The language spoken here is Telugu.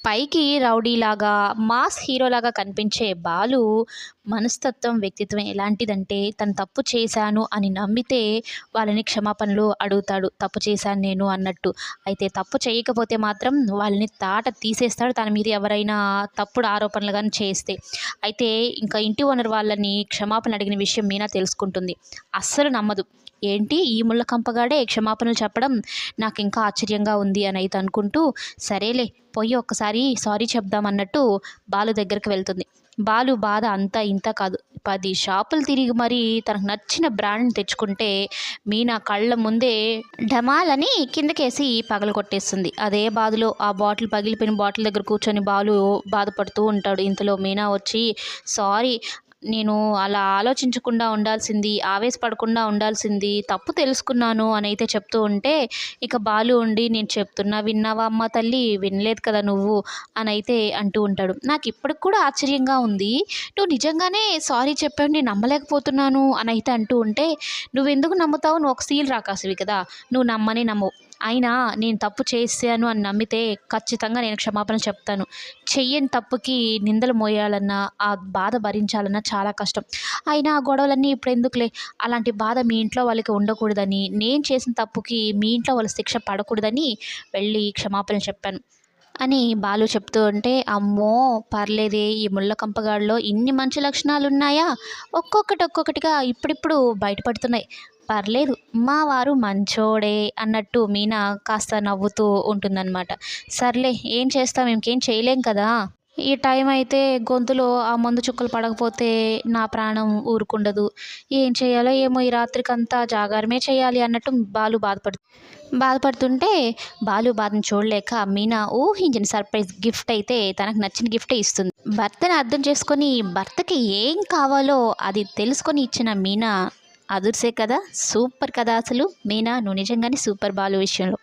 పైకి రౌడీలాగా, మాస్ హీరోలాగా కనిపించే బాలు మనస్తత్వం, వ్యక్తిత్వం ఎలాంటిదంటే తను తప్పు చేశాను అని నమ్మితే వాళ్ళని క్షమాపణలు అడుగుతాడు. తప్పు చేశాను నేను అన్నట్టు. అయితే తప్పు చేయకపోతే మాత్రం వాళ్ళని తాట తీసేస్తాడు తన మీద ఎవరైనా తప్పుడు ఆరోపణలు గాని చేస్తే. అయితే ఇంకా ఇంటి ఓనర్ వాళ్ళని క్షమాపణ అడిగిన విషయం మీనా తెలుసుకుంటుంది. అస్సలు నమ్మదు. ఏంటి ఈ ముళ్ళ కంపగాడే క్షమాపణలు చెప్పడం నాకింకా ఆశ్చర్యంగా ఉంది అని అయితే అనుకుంటూ, సరేలే పొయ్యి ఒక్కసారి సారీ చెప్దామన్నట్టు బాలు దగ్గరికి వెళ్తుంది. బాలు బాధ అంతా ఇంతా కాదు. 10 షాపులు తిరిగి మరీ తనకు నచ్చిన బ్రాండ్‌ని తెచ్చుకుంటే, మీనా కళ్ళ ముందే ఢమాలని కిందకేసి పగలగొట్టేస్తుంది. అదే బాధలో ఆ బాటిల్ పగిలిపోయిన బాటిల్ దగ్గర కూర్చొని బాలు బాధపడుతూ ఉంటాడు. ఇంతలో మీనా వచ్చి, సారీ నేను అలా ఆలోచించకుండా ఉండాల్సింది, ఆవేశపడకుండా ఉండాల్సింది, తప్పు తెలుసుకున్నాను అనైతే చెప్తూ ఉంటే, ఇక బాలు ఉండి నేను చెప్తున్నా విన్నావా అమ్మ తల్లి? వినలేదు కదా నువ్వు అనైతే అంటూ ఉంటాడు. నాకిప్పటికి కూడా ఆశ్చర్యంగా ఉంది. నువ్వు నిజంగానే సారీ చెప్పావు నేను నమ్మలేకపోతున్నాను అనైతే అంటూ ఉంటే, నువ్వెందుకు నమ్ముతావు? నువ్వు ఒక సీల్ రాకాసివి కదా! నువ్వు నమ్మనే నమ్మవు. అయినా నేను తప్పు చేశాను అని నమ్మితే ఖచ్చితంగా నేను క్షమాపణ చెప్తాను. చెయ్యని తప్పుకి నిందలు మోయాలన్నా, ఆ బాధ భరించాలన్నా చాలా కష్టం. అయినా ఆ గొడవలన్నీ ఇప్పుడెందుకులే, అలాంటి బాధ మీ ఇంట్లో వాళ్ళకి ఉండకూడదని, నేను చేసిన తప్పుకి మీ ఇంట్లో వాళ్ళు శిక్ష పడకూడదని వెళ్ళి క్షమాపణ చెప్పాను అని బాలు చెప్తూ ఉంటే, అమ్మో! పర్లేదే ఈ ముళ్ళ కంపగాడిలో ఇన్ని మంచి లక్షణాలున్నాయా? ఒక్కొక్కటిగా ఇప్పుడిప్పుడు బయటపడుతున్నాయి. పర్లేదు మా వారు మంచోడే అన్నట్టు మీనా కాస్త నవ్వుతూ ఉంటుందన్నమాట. సర్లే ఏం చేస్తాం ఇంకేం చేయలేం కదా! ఈ టైం అయితే గొంతులో ఆ మందు చుక్కలు పడకపోతే నా ప్రాణం ఊరుకుండదు. ఏం చేయాలో ఏమో ఈ రాత్రికంతా జాగారమే చేయాలి అన్నట్టు బాధపడుతుంటే బాలు బాధను చూడలేక మీనా ఊహించిన సర్ప్రైజ్ గిఫ్ట్ అయితే తనకు నచ్చిన గిఫ్టే ఇస్తుంది. భర్తని అర్థం చేసుకొని భర్తకి ఏం కావాలో అది తెలుసుకొని ఇచ్చిన మీనా అదుర్సే కదా! సూపర్ కదా అసలు! మీనా నువ్వు నిజంగానే సూపర్ బాలు విషయంలో.